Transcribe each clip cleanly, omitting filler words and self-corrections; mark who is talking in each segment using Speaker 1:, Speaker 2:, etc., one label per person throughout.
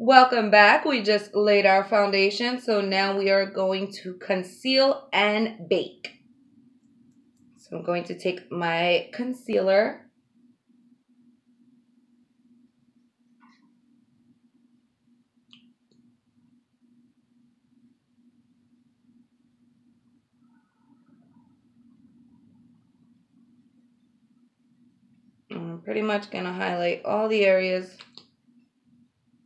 Speaker 1: Welcome back. We just laid our foundation, so now we are going to conceal and bake. So I'm going to take my concealer. I'm pretty much going to highlight all the areas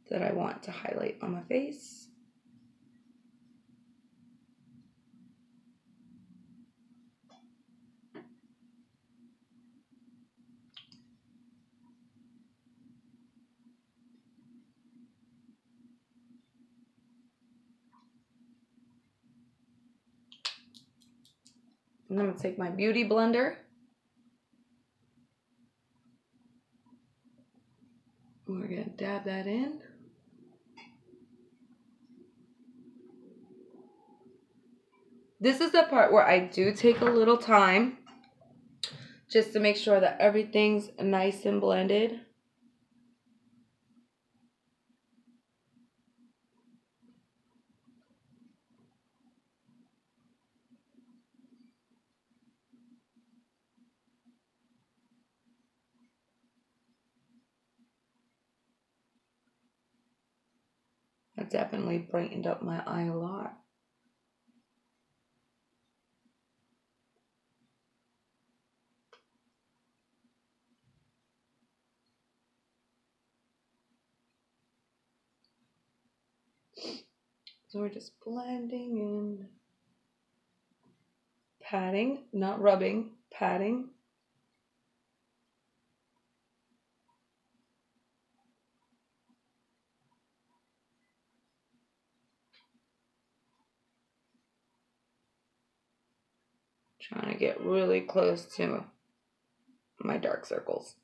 Speaker 1: that I want to highlight on my face. And I'm going to take my beauty blender. We're going to dab that in. This is the part where I do take a little time just to make sure that everything's nice and blended. That definitely brightened up my eye a lot. So we're just blending and patting, not rubbing, patting. Trying to get really close to my dark circles.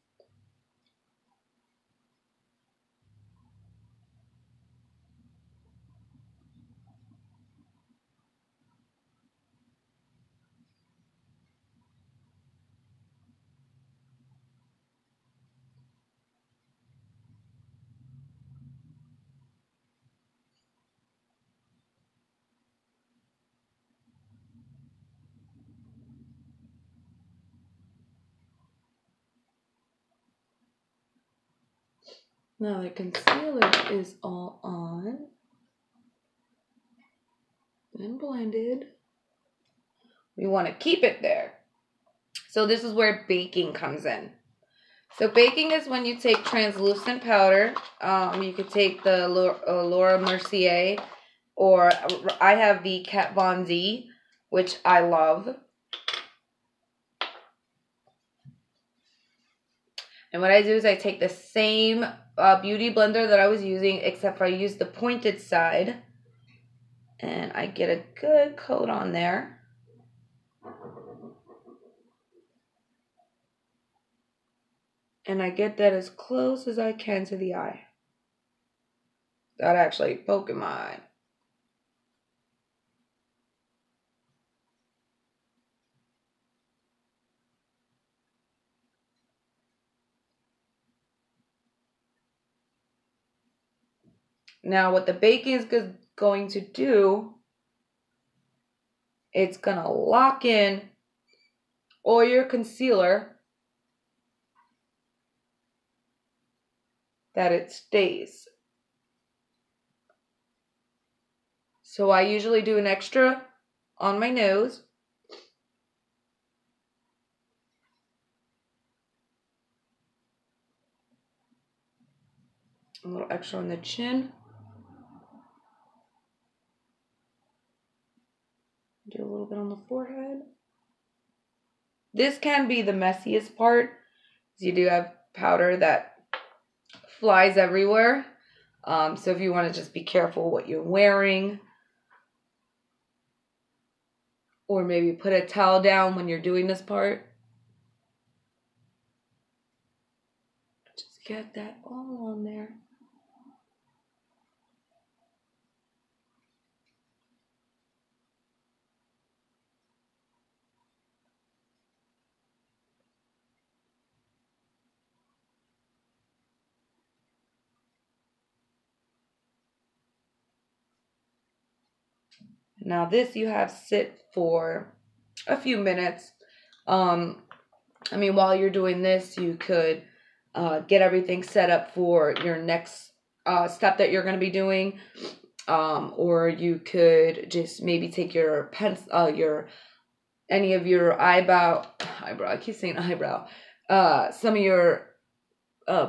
Speaker 1: Now the concealer is all on and blended. We want to keep it there. So this is where baking comes in. So baking is when you take translucent powder. You could take the Laura Mercier, or I have the Kat Von D, which I love. And what I do is I take the same beauty blender that I was using, except for I use the pointed side. And I get a good coat on there. And I get that as close as I can to the eye. Without actually poking my eye. Now what the baking is going to do, it's going to lock in all your concealer that it stays. So I usually do an extra on my nose. A little extra on the chin. Do a little bit on the forehead. This can be the messiest part, because you do have powder that flies everywhere. So if you want to just be careful what you're wearing. Or maybe put a towel down when you're doing this part. Just get that all on there. Now this you have sit for a few minutes. I mean, while you're doing this, you could get everything set up for your next step that you're going to be doing. Or you could just maybe take your any of your eyebrow, I keep saying eyebrow, some of your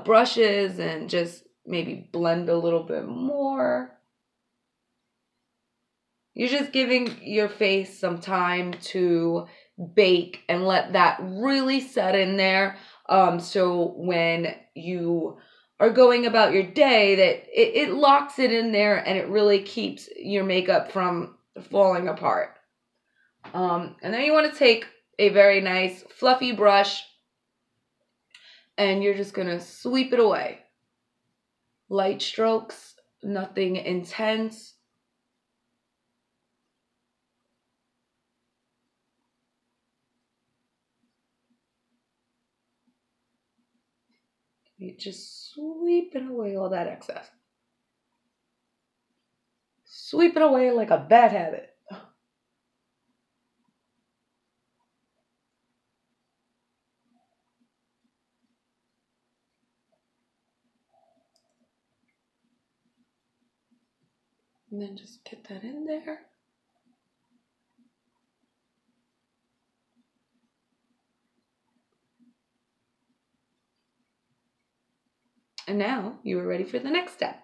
Speaker 1: brushes and just maybe blend a little bit more. You're just giving your face some time to bake and let that really set in there. So when you are going about your day, that it locks it in there and it really keeps your makeup from falling apart. And then you want to take a very nice fluffy brush and you're just going to sweep it away. Light strokes, nothing intense. You just sweeping away all that excess. Sweep it away like a bad habit. And then just get that in there. And now you are ready for the next step.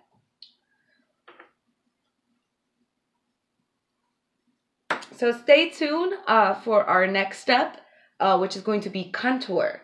Speaker 1: So stay tuned for our next step, which is going to be contour.